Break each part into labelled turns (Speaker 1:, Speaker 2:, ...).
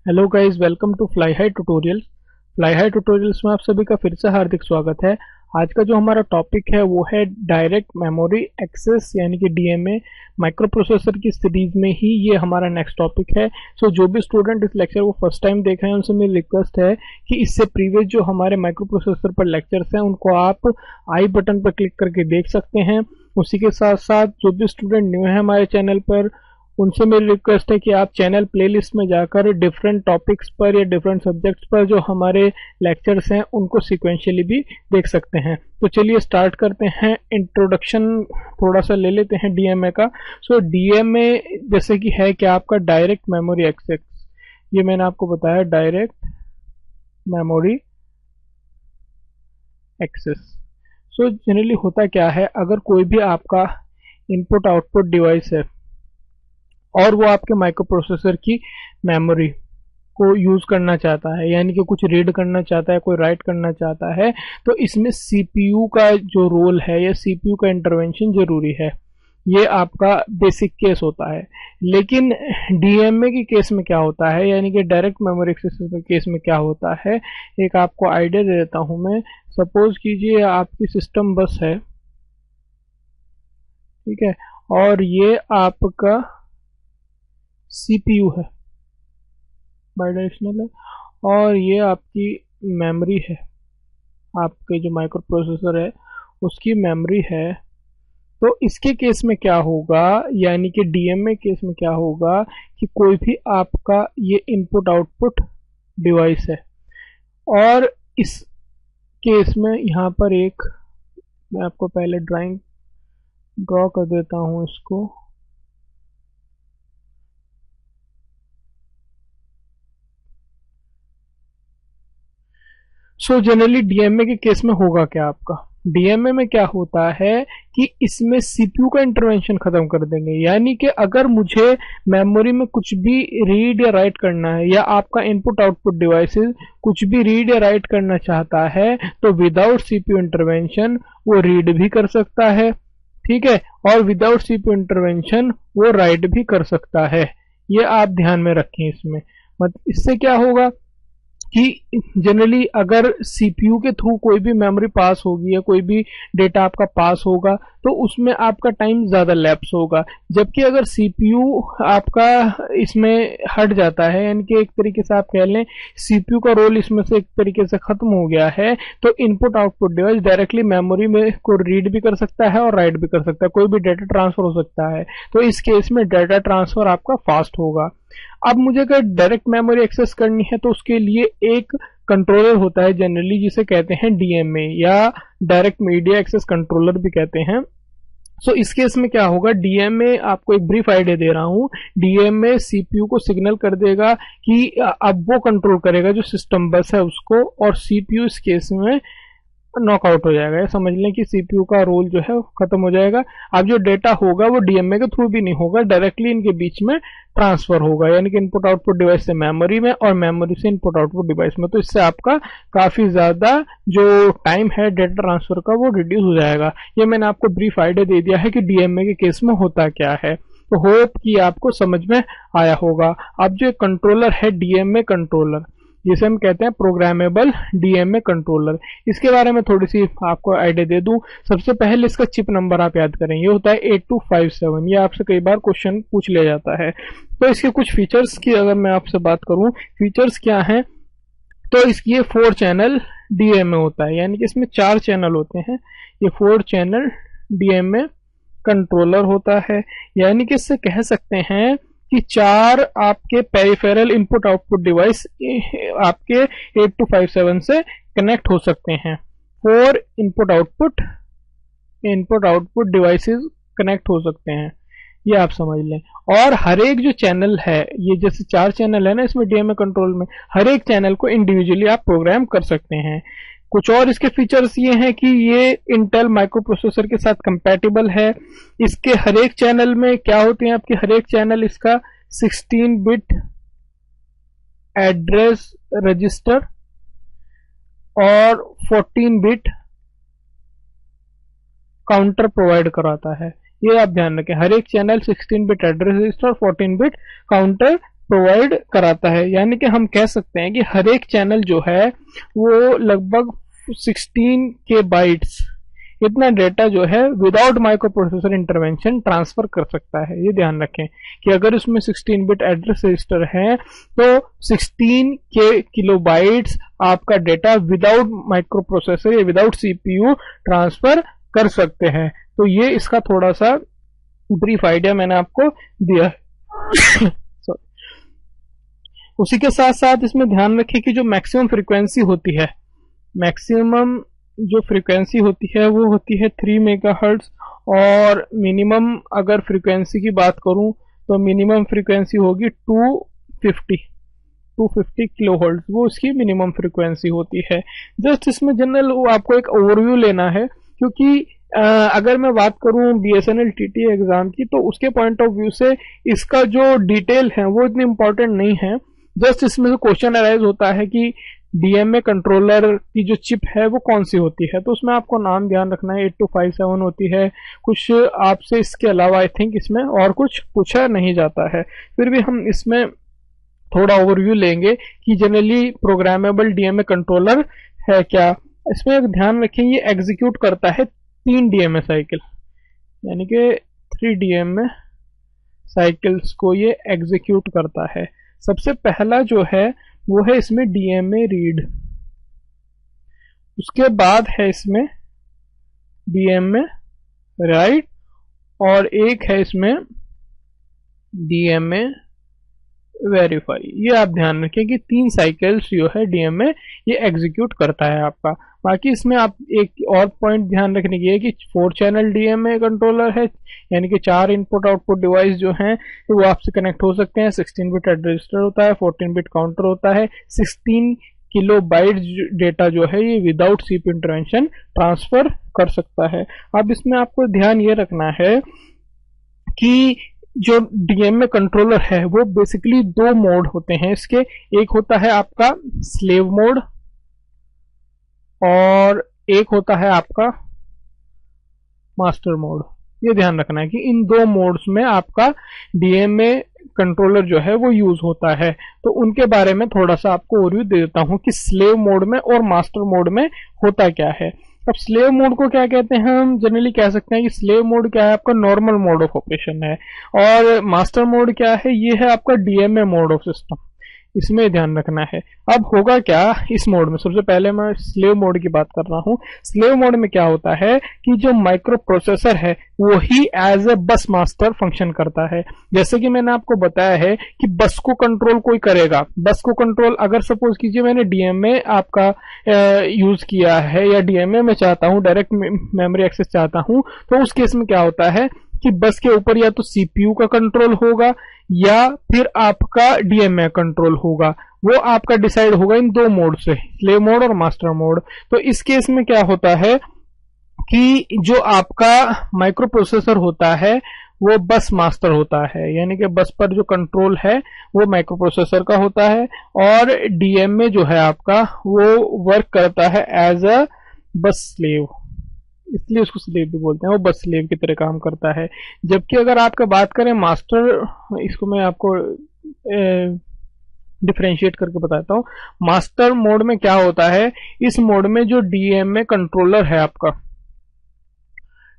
Speaker 1: Hello guys, welcome to Fly High Tutorials. Fly High Tutorials में आप सभी का फिर से हार्दिक स्वागत है। आज का जो हमारा टॉपिक है वो है डायरेक्ट मेमोरी एक्सेस यानी कि डीएमए। माइक्रो प्रोसेसर की सीरीज में ही ये हमारा नेक्स्ट टॉपिक है। सो जो भी स्टूडेंट इस लेक्चर को फर्स्ट टाइम देख रहे हैं उनसे मेरी रिक्वेस्ट है कि इससे प्रीवियस जो हमारे माइक्रो प्रोसेसर पर लेक्चर्स हैं उनको आप आई बटन पर क्लिक करके देख सकते हैं। उसी के साथ साथ जो भी स्टूडेंट न्यू है हमारे चैनल पर उनसे मेरी रिक्वेस्ट है कि आप चैनल प्लेलिस्ट में जाकर डिफरेंट टॉपिक्स पर या डिफरेंट सब्जेक्ट्स पर जो हमारे लेक्चर्स हैं उनको सिक्वेंशियली भी देख सकते हैं। तो चलिए स्टार्ट करते हैं। इंट्रोडक्शन थोड़ा सा ले लेते हैं डीएमए का। सो डीएमए जैसे कि है कि आपका डायरेक्ट मेमोरी एक्सेस, ये मैंने आपको बताया direct memory access. So generally होता क्या है, अगर कोई भी आपका इनपुट आउटपुट डिवाइस है और वो आपके माइक्रो प्रोसेसर की मेमोरी को यूज करना चाहता है, यानी कि कुछ रीड करना चाहता है, कोई राइट करना चाहता है, तो इसमें सीपीयू का जो रोल है या सीपीयू का इंटरवेंशन जरूरी है। ये आपका बेसिक केस होता है। लेकिन डीएमए के केस में क्या होता है, यानी कि डायरेक्ट मेमोरी एक्सेस के केस में क्या होता है, एक आपको आइडिया दे देता हूं मैं। सपोज कीजिए आपकी सिस्टम बस है, ठीक है, और ये आपका सीपीयू है, बाइडायरेक्शनल है, और ये आपकी मेमोरी है, आपके जो माइक्रो प्रोसेसर है उसकी मेमोरी है। तो इसके केस में क्या होगा, यानी कि डीएमए केस में क्या होगा कि कोई भी आपका ये इनपुट आउटपुट डिवाइस है और इस केस में यहाँ पर एक, मैं आपको पहले ड्रॉ कर देता हूँ इसको। सो जनरली डीएमए के केस में होगा क्या, आपका डीएमए में क्या होता है कि इसमें सीपीयू का इंटरवेंशन खत्म कर देंगे। यानी कि अगर मुझे मेमोरी में कुछ भी रीड या राइट करना है, या आपका इनपुट आउटपुट डिवाइसेस कुछ भी रीड या राइट करना चाहता है, तो विदाउट सीपीयू इंटरवेंशन वो रीड भी कर सकता है, ठीक है, और विदाउट सीपीयू इंटरवेंशन वो राइट भी कर सकता है। ये आप ध्यान में रखें इसमें। इससे क्या होगा कि जनरली अगर सीपीयू के थ्रू कोई भी मेमोरी पास होगी या कोई भी डेटा आपका पास होगा तो उसमें आपका टाइम ज़्यादा लैप्स होगा। जबकि अगर सीपीयू आपका इसमें हट जाता है, यानी कि एक तरीके से आप कह लें सीपीयू का रोल इसमें से एक तरीके से खत्म हो गया है, तो input output device directly memory में को रीड भी कर सकता है और राइट भी कर सकता है, कोई भी डेटा ट्रांसफर हो सकता है। तो इस केस में डाटा ट्रांसफर आपका फास्ट होगा। अब मुझे अगर डायरेक्ट मेमोरी एक्सेस करनी है तो उसके लिए एक कंट्रोलर होता है जनरली, जिसे कहते हैं डीएमए या डायरेक्ट मीडिया एक्सेस कंट्रोलर भी कहते हैं। सो इस केस में क्या होगा, डीएमए, आपको एक ब्रीफ आइडिया दे रहा हूं, डीएमए सीपीयू को सिग्नल कर देगा कि अब वो कंट्रोल करेगा जो सिस्टम बस है उसको, और सीपीयू इस केस में नॉकआउट हो जाएगा। समझ लें कि सीपीयू का रोल जो है खत्म हो जाएगा। अब जो डेटा होगा वो डीएमए के थ्रू भी नहीं होगा, डायरेक्टली इनके बीच में ट्रांसफर होगा, यानी कि इनपुट आउटपुट डिवाइस से मेमोरी में और मेमोरी से इनपुट आउटपुट डिवाइस में। तो इससे आपका काफी ज्यादा जो टाइम है डेटा ट्रांसफर का वो रिड्यूस हो जाएगा। ये मैंने आपको ब्रीफ आइडिया दे दिया है कि डीएमए के केस में होता क्या है। तो होप कि आपको समझ में आया होगा। अब जो कंट्रोलर है डीएमए कंट्रोलर, जिसे हम कहते हैं प्रोग्रामेबल डीएमए कंट्रोलर, इसके बारे में थोड़ी सी आपको आइडिया दे दूं। सबसे पहले इसका चिप नंबर आप याद करें, ये होता है 8257। ये आपसे कई बार क्वेश्चन पूछ लिया जाता है। तो इसके कुछ फीचर्स की अगर मैं आपसे बात करूं, फीचर्स क्या हैं, तो इसकी ये 4 चैनल डीएमए होता है, यानी कि इसमें 4 चैनल होते हैं। ये 4 चैनल डीएमए कंट्रोलर होता है, यानी कि इससे कह सकते हैं कि 4 आपके पेरिफेरल इनपुट आउटपुट डिवाइस आपके 8257 से कनेक्ट हो सकते हैं। 4 इनपुट आउटपुट डिवाइसेस कनेक्ट हो सकते हैं, ये आप समझ लें। और हर एक जो चैनल है, ये जैसे 4 चैनल है ना इसमें डीएमए कंट्रोल में, हर एक चैनल को इंडिविजुअली आप प्रोग्राम कर सकते हैं। कुछ और इसके फीचर्स ये हैं कि ये इंटेल माइक्रो प्रोसेसर के साथ कंपैटिबल है। इसके हर एक चैनल में क्या होते हैं, आपके हर एक चैनल इसका 16 बिट एड्रेस रजिस्टर और 14 बिट काउंटर प्रोवाइड कराता है। ये आप ध्यान रखें, हर एक चैनल 16 बिट एड्रेस रजिस्टर और 14 बिट काउंटर प्रोवाइड कराता है। यानी कि हम कह सकते हैं कि हर एक चैनल जो है वो लगभग 16 के बाइट्स इतना डेटा जो है without micro processor intervention transfer कर सकता है। ये ध्यान रखें कि अगर उसमें 16 बिट एड्रेस रजिस्टर है तो 16 के किलोबाइट्स आपका डेटा विदाउट माइक्रो प्रोसेसर या विदाउट सीपीयू ट्रांसफर कर सकते हैं। तो ये इसका थोड़ा सा ब्रीफ आइडिया मैंने आपको दिया है। उसी के साथ साथ इसमें ध्यान रखें कि जो मैक्सिमम फ्रीक्वेंसी होती है, मैक्सिमम जो फ्रीक्वेंसी होती है वो होती है 3 मेगाहर्ट्ज, और मिनिमम अगर फ्रीक्वेंसी की बात करूं तो मिनिमम फ्रीक्वेंसी होगी 250 किलोहर्ट्ज, वो उसकी मिनिमम फ्रीक्वेंसी होती है। जस्ट इसमें जनरल आपको एक ओवरव्यू लेना है, क्योंकि अगर मैं बात करूं बीएसएनएल टीटी एग्जाम की तो उसके पॉइंट ऑफ व्यू से इसका जो डिटेल है वो इतनी इंपॉर्टेंट नहीं है। जस्ट इसमें जो क्वेश्चन अराइज होता है कि डीएमए कंट्रोलर की जो चिप है वो कौन सी होती है, तो उसमें आपको नाम ध्यान रखना है। 8257 होती है, कुछ आपसे इसके अलावा आई थिंक इसमें और कुछ पूछा नहीं जाता है। फिर भी हम इसमें थोड़ा ओवरव्यू लेंगे कि जनरली प्रोग्रामेबल डीएमए कंट्रोलर है क्या। इसमें एक ध्यान रखें ये एग्जीक्यूट करता है 3 डीएमए साइकिल, यानी कि 3 डीएमए साइकिल्स को ये एग्जीक्यूट करता है। सबसे पहला जो है वो है इसमें डीएमए रीड, उसके बाद है इसमें डीएमए राइट, और एक है इसमें डीएमए वेरीफाई। ये आप ध्यान रखें कि 3 साइकिल्स जो है डीएमए ये एग्जीक्यूट करता है आपका। बाकी इसमें आप एक और पॉइंट ध्यान रखने की है कि 4 चैनल डीएमए कंट्रोलर है, यानी कि 4 इनपुट आउटपुट डिवाइस जो हैं तो वो आपसे कनेक्ट हो सकते हैं। 16 बिट रजिस्टर होता है, 14 बिट काउंटर होता है, 16 किलो बाइट डेटा जो है ये विदाउट सीपीयू इंटरवेंशन ट्रांसफर कर सकता है। अब इसमें आपको ध्यान ये रखना है कि जो डीएमए कंट्रोलर है वो बेसिकली 2 मोड होते हैं इसके। एक होता है आपका स्लेव मोड और एक होता है आपका मास्टर मोड। ये ध्यान रखना है कि इन 2 मोड्स में आपका डीएमए कंट्रोलर जो है वो यूज होता है। तो उनके बारे में थोड़ा सा आपको ओवरव्यू दे देता हूं कि स्लेव मोड में और मास्टर मोड में होता क्या है। अब स्लेव मोड को क्या कहते हैं, हम जनरली कह सकते हैं कि स्लेव मोड क्या है, आपका नॉर्मल मोड ऑफ ऑपरेशन है, और मास्टर मोड क्या है, ये है आपका डीएमए मोड ऑफ सिस्टम। इसमें ध्यान रखना है। अब होगा क्या इस मोड में, सबसे पहले मैं स्लेव मोड की बात कर रहा हूं। स्लेव मोड में क्या होता है कि जो माइक्रो प्रोसेसर है वही एज ए बस मास्टर फंक्शन करता है। जैसे कि मैंने आपको बताया है कि बस को कंट्रोल कोई करेगा, बस को कंट्रोल अगर सपोज कीजिए मैंने डीएमए आपका यूज किया है या डीएमए में चाहता हूं डायरेक्ट मेमोरी एक्सेस चाहता हूं, तो उस केस में क्या होता है कि बस के ऊपर या तो सीपीयू का कंट्रोल होगा या फिर आपका डीएमए कंट्रोल होगा। वो आपका डिसाइड होगा इन 2 मोड से, स्लेव मोड और मास्टर मोड। तो इस केस में क्या होता है कि जो आपका माइक्रो प्रोसेसर होता है वो बस मास्टर होता है, यानी कि बस पर जो कंट्रोल है वो माइक्रो प्रोसेसर का होता है, और डीएमए जो है आपका वो वर्क करता है एज अ बस स्लेव, इसलिए उसको स्लेव भी बोलते हैं, वो बस स्लेव की तरह काम करता है। जबकि अगर आपका बात करें मास्टर, इसको मैं आपको डिफरेंशिएट करके बताता हूं। मास्टर मोड में क्या होता है, इस मोड में जो डीएमए कंट्रोलर है आपका,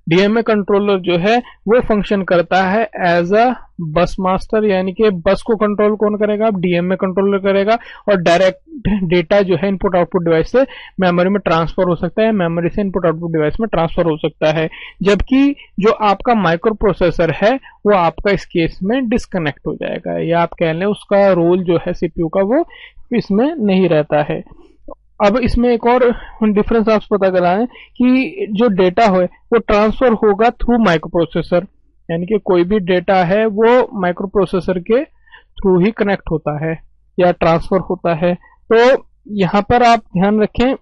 Speaker 1: डीएमए कंट्रोलर जो है वो फंक्शन करता है एज अ बस मास्टर, यानी कि बस को कंट्रोल कौन करेगा, अब डीएमए कंट्रोलर करेगा, और डायरेक्ट डेटा जो है इनपुट आउटपुट डिवाइस से मेमोरी में ट्रांसफर हो सकता है, मेमोरी से इनपुट आउटपुट डिवाइस में ट्रांसफर हो सकता है। जबकि जो आपका माइक्रो प्रोसेसर है वो आपका इस केस में डिस्कनेक्ट हो जाएगा, या आप कह लें उसका रोल जो है सीपीयू का वो इसमें नहीं रहता है। अब इसमें एक और डिफरेंस आप पता कराएं कि जो डेटा है वो ट्रांसफर होगा थ्रू माइक्रो प्रोसेसर, यानी कि कोई भी डेटा है वो माइक्रो प्रोसेसर के थ्रू ही कनेक्ट होता है या ट्रांसफर होता है। तो यहाँ पर आप ध्यान रखें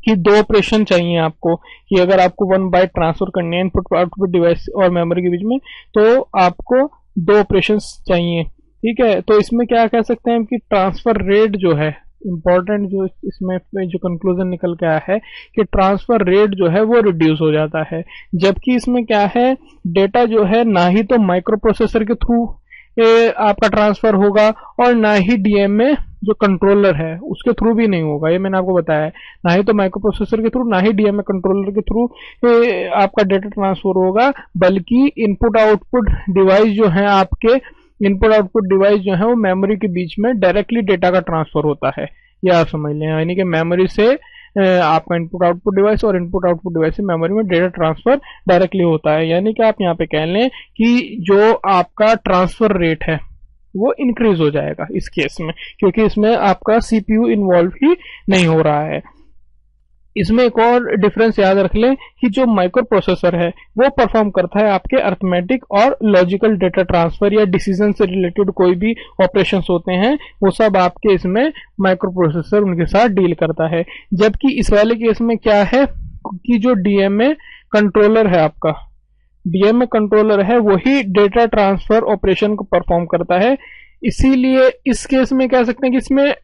Speaker 1: कि 2 ऑपरेशन चाहिए आपको, कि अगर आपको 1 बाइट ट्रांसफर करनी है इनपुट आउटपुट डिवाइस और मेमोरी के बीच में तो आपको 2 ऑपरेशन चाहिए, ठीक है। तो इसमें क्या कह सकते हैं कि ट्रांसफर रेट जो है इंपॉर्टेंट, जो इसमें जो कंक्लूजन निकल के आया है कि ट्रांसफर रेट जो है वो रिड्यूस हो जाता है। जबकि इसमें क्या है, डेटा जो है ना ही तो माइक्रो प्रोसेसर के थ्रू आपका ट्रांसफर होगा, और ना ही डीएमए जो कंट्रोलर है उसके थ्रू भी नहीं होगा। ये मैंने आपको बताया है, ना ही तो माइक्रो प्रोसेसर के थ्रू, ना ही डीएमए कंट्रोलर के थ्रू आपका डेटा ट्रांसफर होगा, बल्कि इनपुट आउटपुट डिवाइस जो है आपके, इनपुट आउटपुट डिवाइस जो है वो मेमोरी के बीच में डायरेक्टली डेटा का ट्रांसफर होता है। ये आप समझ लें, यानी कि मेमोरी से आपका इनपुट आउटपुट डिवाइस और इनपुट आउटपुट डिवाइस से मेमोरी में डेटा ट्रांसफर डायरेक्टली होता है। यानी कि आप यहाँ पे कह लें कि जो आपका ट्रांसफर रेट है वो इंक्रीज हो जाएगा इस केस में, क्योंकि इसमें आपका सीपीयू इन्वॉल्व ही नहीं हो रहा है। इसमें एक और डिफरेंस याद रख लें कि जो माइक्रो प्रोसेसर है वो परफॉर्म करता है आपके अर्थमेटिक और लॉजिकल डेटा ट्रांसफर या डिसीजन से रिलेटेड कोई भी ऑपरेशंस होते हैं वो सब आपके इसमें माइक्रो प्रोसेसर उनके साथ डील करता है। जबकि इस वाले केस में क्या है कि जो डीएमए कंट्रोलर है आपका, डीएमए कंट्रोलर है वही डेटा ट्रांसफर ऑपरेशन को परफॉर्म करता है। इसीलिए इस केस में कह सकते हैं कि इसमें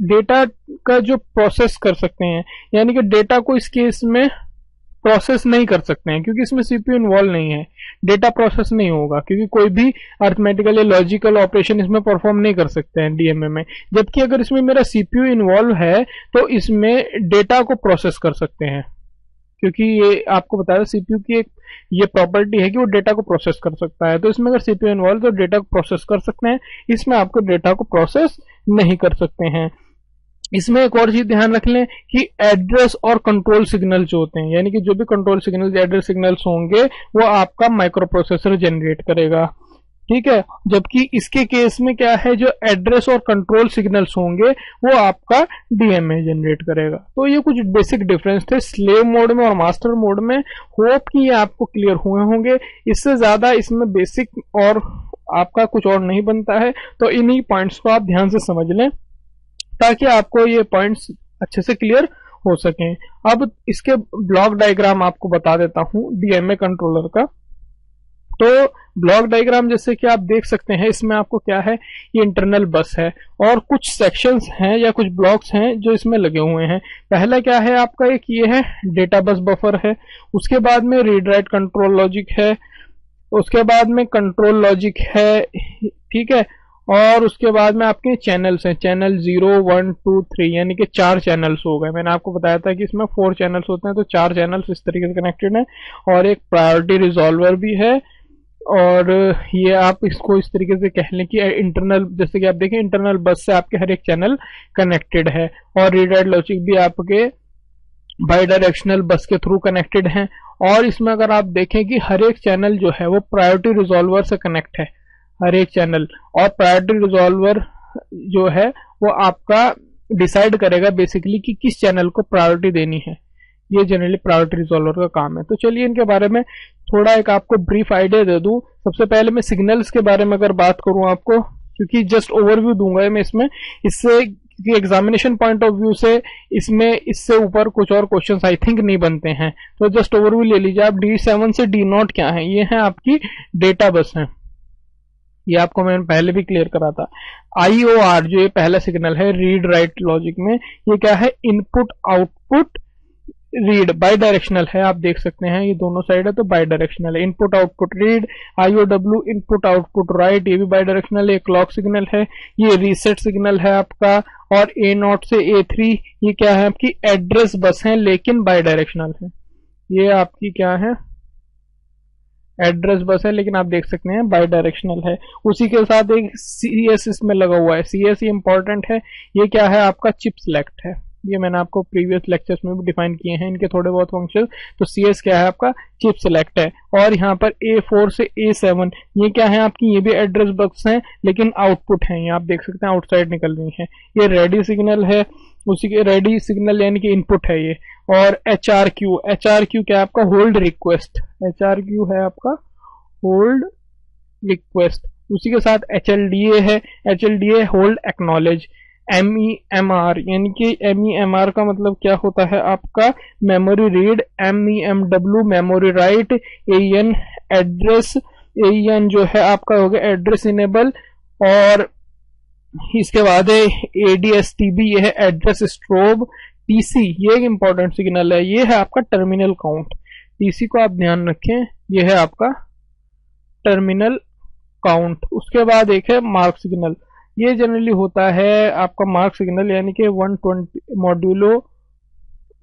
Speaker 1: डेटा का जो प्रोसेस कर सकते हैं, यानी कि डेटा को इस केस में प्रोसेस नहीं कर सकते हैं, क्योंकि इसमें सीपीयू इन्वॉल्व नहीं है, डेटा प्रोसेस नहीं होगा, क्योंकि कोई भी अर्थमेटिकल या लॉजिकल ऑपरेशन इसमें परफॉर्म नहीं कर सकते हैं डीएमए में। जबकि अगर इसमें मेरा सीपीयू इन्वॉल्व है तो इसमें डेटा को प्रोसेस कर सकते हैं, क्योंकि ये आपको बताया सीपीयू की एक ये प्रॉपर्टी है कि वो डेटा को प्रोसेस कर सकता है। तो इसमें अगर सीपीयू इन्वॉल्व तो डेटा को प्रोसेस कर सकते हैं, इसमें आपको डेटा को प्रोसेस नहीं कर सकते हैं। इसमें एक और चीज ध्यान रख लें कि एड्रेस और कंट्रोल सिग्नल जो होते हैं, यानी कि जो भी कंट्रोल सिग्नल एड्रेस सिग्नल्स होंगे वो आपका माइक्रो प्रोसेसर जनरेट करेगा, ठीक है। जबकि इसके केस में क्या है, जो एड्रेस और कंट्रोल सिग्नल्स होंगे वो आपका डीएमए जनरेट करेगा। तो ये कुछ बेसिक डिफरेंस थे स्लेव मोड में और मास्टर मोड में। होप कि ये आपको क्लियर हुए होंगे। इससे ज्यादा इसमें बेसिक और आपका कुछ और नहीं बनता है, तो इन्हीं पॉइंट्स को आप ध्यान से समझ लें ताकि आपको ये पॉइंट्स अच्छे से क्लियर हो सकें। अब इसके ब्लॉक डायग्राम आपको बता देता हूं डीएमए कंट्रोलर का। तो ब्लॉक डायग्राम जैसे कि आप देख सकते हैं, इसमें आपको क्या है, ये इंटरनल बस है और कुछ सेक्शंस हैं या कुछ ब्लॉक्स हैं जो इसमें लगे हुए हैं। पहला क्या है आपका, एक ये है डेटा बस बफर है, उसके बाद में रीड राइट कंट्रोल लॉजिक है, उसके बाद में कंट्रोल लॉजिक है, ठीक है। और उसके बाद में आपके चैनल्स हैं, चैनल 0 1 2 3, यानी कि 4 चैनल्स हो गए। मैंने आपको बताया था कि इसमें 4 चैनल्स होते हैं, तो 4 चैनल्स इस तरीके से कनेक्टेड हैं। और एक प्रायोरिटी रिजॉल्वर भी है, और ये आप इसको इस तरीके से कह लें कि इंटरनल, जैसे कि आप देखें इंटरनल बस से आपके हर एक चैनल कनेक्टेड है। और रीड राइट लॉजिक भी आपके बाई डायरेक्शनल बस के थ्रू कनेक्टेड हैं। और इसमें अगर आप देखें कि हर एक चैनल जो है वो प्रायोरिटी रिजॉल्वर से कनेक्ट है, हर एक चैनल। और प्रायोरिटी रिजॉल्वर जो है वो आपका डिसाइड करेगा बेसिकली कि किस चैनल को प्रायोरिटी देनी है। ये जनरली प्रायोरिटी रिजॉल्वर का काम है। तो चलिए इनके बारे में थोड़ा एक आपको ब्रीफ आइडिया दे दूं। सबसे पहले मैं सिग्नल्स के बारे में अगर बात करूं आपको, क्योंकि जस्ट ओवरव्यू दूंगा मैं इसमें, इससे एग्जामिनेशन पॉइंट ऑफ व्यू से इसमें इससे ऊपर कुछ और क्वेश्चंस आई थिंक नहीं बनते हैं। तो जस्ट ओवरव्यू ले लीजिए आप। D7 से D0 क्या है, ये है आपकी डेटा बस है, ये आपको मैंने पहले भी क्लियर करा था। IOR जो ये पहला सिग्नल है रीड राइट लॉजिक में, ये क्या है, input output read by directional है। आप देख सकते हैं ये दोनों साइड है तो बाई डायरेक्शनल है। Input output read, IOW input output right, ये भी बाई डायरेक्शनल है। क्लॉक सिग्नल है, ये रीसेट सिग्नल है आपका। और A0 से A3 ये क्या है, आपकी एड्रेस बस है लेकिन बाई डायरेक्शनल है। ये आपकी क्या है, एड्रेस बस है लेकिन आप देख सकते हैं बाई डायरेक्शनल है। उसी के साथ एक CS इसमें लगा हुआ है। CS इंपॉर्टेंट है। ये क्या है आपका, चिप सिलेक्ट है। ये मैंने आपको प्रीवियस लेक्चर्स में भी डिफाइन किए हैं इनके थोड़े बहुत फंक्शन। तो CS क्या है आपका, चिप सिलेक्ट है। और यहाँ पर A4 से A7 ये क्या है आपकी, ये भी एड्रेस बस है लेकिन आउटपुट है, ये आप देख सकते हैं आउटसाइड निकल रही है। ये रेडी सिग्नल है, उसी के रेडी सिग्नल यानी कि इनपुट है ये। और HRQ क्या है आपका, होल्ड रिक्वेस्ट। HRQ है आपका होल्ड रिक्वेस्ट। उसी के साथ HLDA है, HLDA होल्ड एक्नॉलेज। MEMR यानी कि MEMR का मतलब क्या होता है आपका, memory read. MEMW memory write. AEN address, AEN जो है आपका हो गया एड्रेस इनेबल। और इसके बाद है ADSTB, ये है एड्रेस स्ट्रोब। TC ये एक इंपॉर्टेंट सिग्नल है, ये है आपका टर्मिनल काउंट। TC को आप ध्यान रखें, ये है आपका टर्मिनल काउंट, उसके बाद एक है मार्क सिग्नल। ये जनरली होता है आपका मार्क सिग्नल, यानी कि 120 मॉड्यूलो,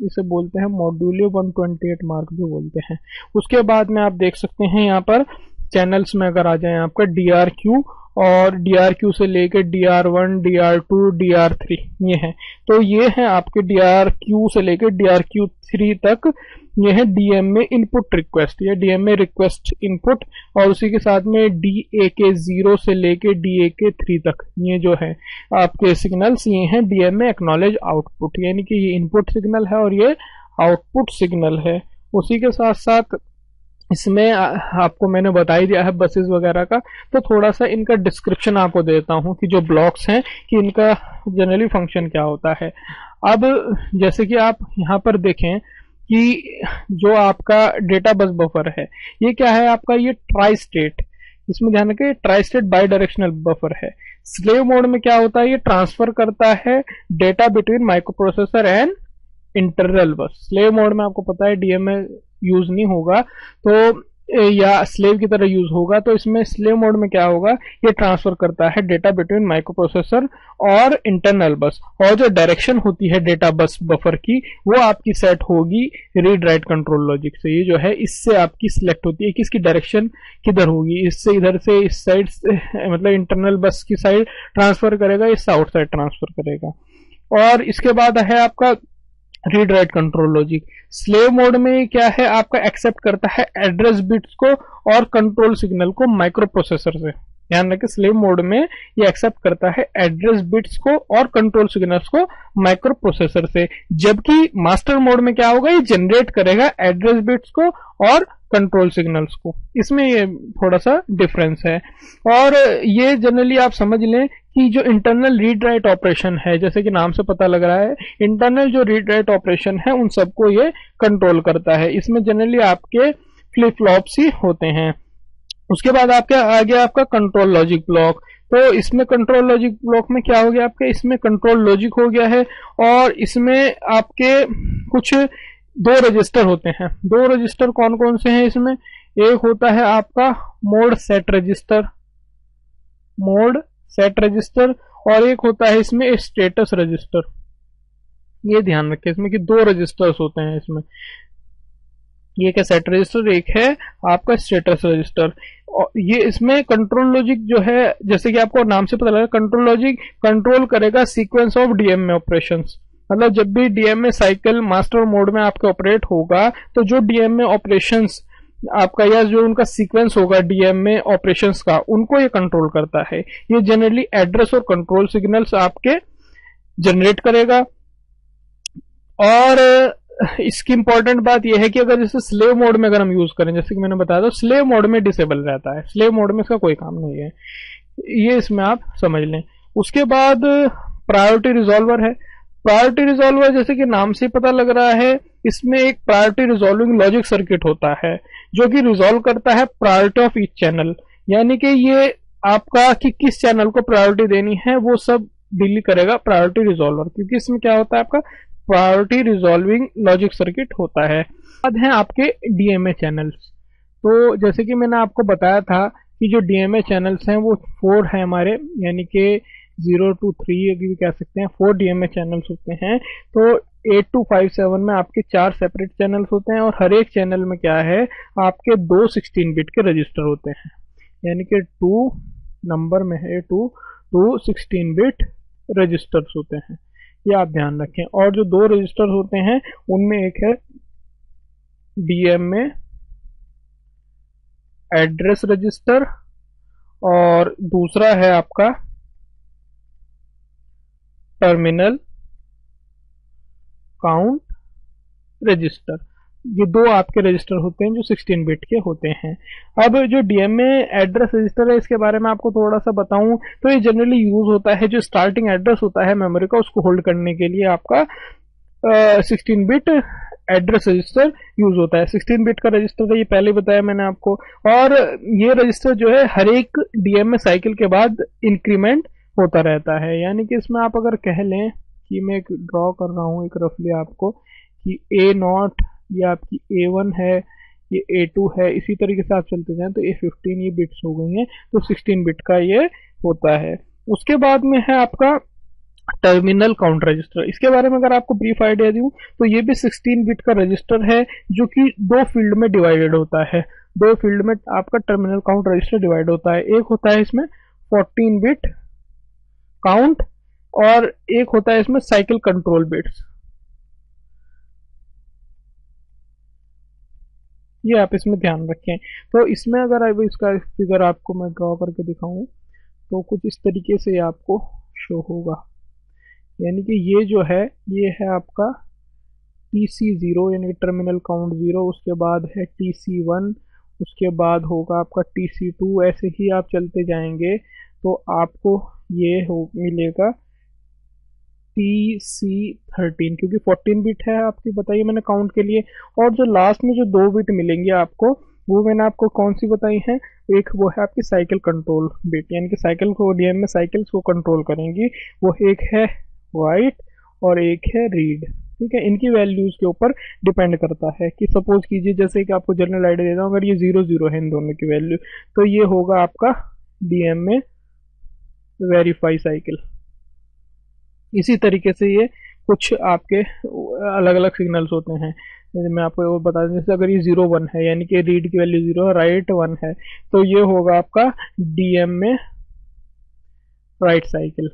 Speaker 1: इसे बोलते हैं मॉड्यूलो 128 मार्क भी बोलते हैं। उसके बाद में आप देख सकते हैं यहाँ पर चैनल्स में अगर आ जाए आपका DRQ, और DRQ से लेके DR1, DR2, DR3 ये है। तो ये है आपके DRQ से लेके DRQ3 तक, ये है DMA इनपुट रिक्वेस्ट या DMA रिक्वेस्ट इनपुट, और उसी के साथ में DAK0 से लेके DAK3 तक ये जो है आपके सिग्नल्स, ये हैं DMA एक्नॉलेज आउटपुट, यानी कि ये इनपुट सिग्नल है और ये आउटपुट सिग्नल है। उसी के साथ साथ इसमें आपको मैंने बता ही दिया है बसेस वगैरह का, तो थोड़ा सा इनका डिस्क्रिप्शन आपको देता हूं कि जो ब्लॉक्स हैं कि इनका जनरली फंक्शन क्या होता है। अब जैसे कि आप यहाँ पर देखें कि जो आपका डेटा बस बफर है ये क्या है आपका, ये ट्राई स्टेट, इसमें ध्यान रखें tri state by directional buffer है। स्लेव मोड में क्या होता है, ये ट्रांसफर करता है data between microprocessor and internal बस। स्लेव मोड में आपको पता है DMA यूज नहीं होगा, तो या स्लेव की तरह यूज होगा, तो इसमें स्लेव मोड में क्या होगा, ये ट्रांसफर करता है डेटा बिटवीन माइक्रोप्रोसेसर और इंटरनल बस, और जो डायरेक्शन होती है डेटा बस बफर की वो आपकी सेट होगी रीड राइट कंट्रोल लॉजिक से। ये जो है इससे आपकी सिलेक्ट होती है कि इसकी डायरेक्शन किधर होगी, इससे इधर से इस साइड से, मतलब इंटरनल बस की साइड ट्रांसफर करेगा, इससे आउट साइड ट्रांसफर करेगा। और इसके बाद है आपका read write control logic. Slave mode में क्या है आपका, एक्सेप्ट करता है एड्रेस बिट्स को और कंट्रोल सिग्नल को माइक्रो प्रोसेसर से। ध्यान रखें स्लेव मोड में ये एक्सेप्ट करता है एड्रेस बिट्स को और कंट्रोल सिग्नल्स को माइक्रो प्रोसेसर से, जबकि मास्टर मोड में क्या होगा, ये जनरेट करेगा एड्रेस बिट्स को और कंट्रोल सिग्नल्स को। इसमें ये थोड़ा सा डिफरेंस है। और ये जनरली आप समझ लें कि जो इंटरनल रीड राइट ऑपरेशन है, जैसे कि नाम से पता लग रहा है, इंटरनल जो रीड राइट ऑपरेशन है उन सबको ये कंट्रोल करता है। इसमें जनरली आपके फ्लिप फ्लॉप्स ही होते हैं। उसके बाद आपका आ गया आपका कंट्रोल लॉजिक ब्लॉक। तो इसमें कंट्रोल लॉजिक ब्लॉक में क्या हो गया आपके, इसमें कंट्रोल लॉजिक हो गया है, और इसमें आपके कुछ दो रजिस्टर होते हैं। दो रजिस्टर कौन कौन से हैं इसमें, एक होता है आपका mode set register, mode set register, और एक होता है इसमें स्टेटस रजिस्टर। ये ध्यान रखें इसमें कि दो रजिस्टर्स होते हैं इसमें, ये क्या सेट रजिस्टर, एक है आपका स्टेटस रजिस्टर। और ये इसमें कंट्रोल लॉजिक जो है, जैसे कि आपको नाम से पता लगा, कंट्रोल लॉजिक कंट्रोल करेगा सीक्वेंस ऑफ DMA ऑपरेशंस। मतलब जब भी DMA साइकिल मास्टर मोड में आपके ऑपरेट होगा, तो जो DMA ऑपरेशंस आपका या जो उनका सीक्वेंस होगा DMA ऑपरेशंस का, उनको ये कंट्रोल करता है। ये जनरली एड्रेस और कंट्रोल सिग्नल्स आपके जनरेट करेगा। और इसकी इंपॉर्टेंट बात यह है कि अगर जैसे स्लेव मोड में अगर हम यूज करें, जैसे कि मैंने बताया था, स्लेव मोड में डिसेबल रहता है, स्लेव मोड में इसका कोई काम नहीं है, ये इसमें आप समझ लें। उसके बाद प्रायोरिटी रिजॉल्वर है। प्रायोरिटी रिजॉल्वर जैसे कि नाम से पता लग रहा है, इसमें एक प्रायोरिटी रिजॉल्विंग लॉजिक सर्किट होता है जो कि रिजॉल्व करता है प्रायोरिटी ऑफ ईच चैनल, यानी कि ये आपका कि किस चैनल को प्रायोरिटी देनी है वो सब डील करेगा प्रायोरिटी रिजॉल्वर, क्योंकि इसमें क्या होता है आपका प्रायोरिटी रिजॉल्विंग लॉजिक सर्किट होता है। बाद है आपके DMA चैनल्स। तो जैसे कि मैंने आपको बताया था कि जो DMA चैनल्स हैं वो 4 है हमारे, यानी कि 0 to 3 भी कह सकते हैं, 4 DMA चैनल्स होते हैं। तो 8 to 57 में आपके 4 सेपरेट चैनल्स होते हैं, और हर एक चैनल में क्या है आपके 2 16 बिट के रजिस्टर होते हैं, यानी कि 2 नंबर में है 2 16 बिट रजिस्टर्स होते हैं, ये आप ध्यान रखें। और जो 2 रजिस्टर होते हैं उनमें एक है DMA एड्रेस रजिस्टर और दूसरा है आपका टर्मिनल काउंट रजिस्टर। ये 2 आपके रजिस्टर होते हैं जो 16 बिट के होते हैं। अब जो DMA एड्रेस रजिस्टर है इसके बारे में आपको थोड़ा सा बताऊं तो ये जनरली यूज होता है, जो स्टार्टिंग एड्रेस होता है मेमोरी का उसको होल्ड करने के लिए आपका 16 बिट एड्रेस रजिस्टर यूज होता है। 16 बिट का रजिस्टर है, ये पहले बताया मैंने आपको। और ये रजिस्टर जो है हर एक DMA साइकिल के बाद इंक्रीमेंट होता रहता है, यानी कि इसमें आप अगर कह लें कि मैं एक ड्रॉ कर रहा हूँ एक रफली आपको कि A0 ये आपकी A1 है, ये A2 है, इसी तरीके से आप चलते जाएं तो A15 ये बिट्स हो गई हैं, तो 16 बिट का ये होता है। उसके बाद में है आपका टर्मिनल काउंट रजिस्टर। इसके बारे में अगर आपको ब्रीफ आइडिया दूं तो ये भी 16 बिट का रजिस्टर है जो कि दो फील्ड में डिवाइडेड होता है। दो फील्ड में आपका टर्मिनल काउंट रजिस्टर डिवाइड होता है। एक होता है इसमें 14 बिट काउंट और एक होता है इसमें साइकिल कंट्रोल बिट्स। ये आप इसमें ध्यान रखें। तो इसमें अगर अब इसका फिगर आपको मैं ड्रॉ करके दिखाऊं तो कुछ इस तरीके से आपको शो होगा। यानी कि ये जो है ये है आपका TC0 यानी कि टर्मिनल काउंट 0, उसके बाद है TC1, उसके बाद होगा आपका TC2, ऐसे ही आप चलते जाएंगे तो आपको ये हो मिलेगा TC13, क्योंकि 14 बिट है आपकी बताइए मैंने काउंट के लिए। और जो लास्ट में जो 2 बिट मिलेंगे आपको वो मैंने आपको कौन सी बताई है, एक वो है आपकी साइकिल कंट्रोल बिट, यानी कि साइकिल को डीएम में साइकिल्स को कंट्रोल करेंगी। वो एक है राइट और एक है रीड। ठीक है, इनकी वैल्यूज के ऊपर डिपेंड करता है कि सपोज कीजिए जैसे कि आपको जनरल आइडिया देता हूँ, अगर ये 0 0 है इन दोनों की वैल्यू तो ये होगा आपका डीएम में वेरीफाई साइकिल। इसी तरीके से ये कुछ आपके अलग अलग सिग्नल्स होते हैं। जैसे मैं आपको और बता दूं, जैसे अगर ये 0 1 है यानी कि रीड की वैल्यू 0 है, राइट 1 है, तो ये होगा आपका डीएम में राइट साइकिल।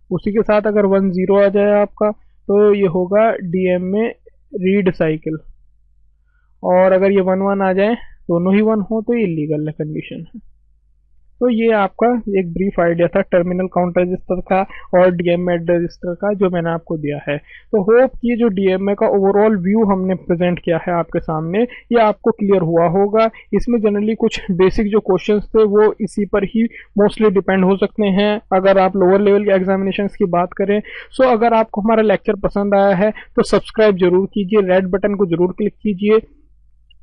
Speaker 1: उसी के साथ अगर 1 0 आ जाए आपका तो ये होगा डीएम में रीड साइकिल। और अगर ये 1 1 आ जाए, दोनों ही 1 हो, तो ये इलीगल कंडीशन है। तो ये आपका एक ब्रीफ आइडिया था टर्मिनल काउंट रजिस्टर का और डीएमए रजिस्टर का जो मैंने आपको दिया है। तो होप कि जो डीएमए का ओवरऑल व्यू हमने प्रेजेंट किया है आपके सामने ये आपको क्लियर हुआ होगा। इसमें जनरली कुछ बेसिक जो क्वेश्चंस थे वो इसी पर ही मोस्टली डिपेंड हो सकते हैं अगर आप लोअर लेवल के एग्जामिनेशन की बात करें। सो अगर आपको हमारा लेक्चर पसंद आया है तो सब्सक्राइब जरूर कीजिए, रेड बटन को जरूर क्लिक कीजिए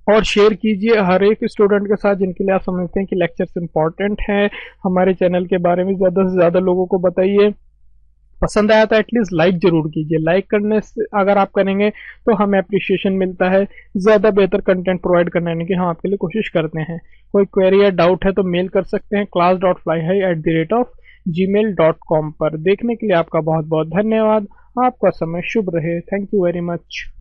Speaker 1: और शेयर कीजिए हर एक स्टूडेंट के साथ जिनके लिए आप समझते हैं कि लेक्चर्स इंपॉर्टेंट हैं। हमारे चैनल के बारे में ज़्यादा से ज़्यादा लोगों को बताइए। पसंद आया तो एटलीस्ट लाइक जरूर कीजिए। लाइक करने से अगर आप करेंगे तो हमें अप्रिशिएशन मिलता है, ज़्यादा बेहतर कंटेंट प्रोवाइड करने की हम आपके लिए कोशिश करते हैं। कोई क्वेरी या डाउट है तो मेल कर सकते हैं class.flyhigh@gmail.com पर। देखने के लिए आपका बहुत बहुत धन्यवाद। आपका समय शुभ रहे। Thank you very much.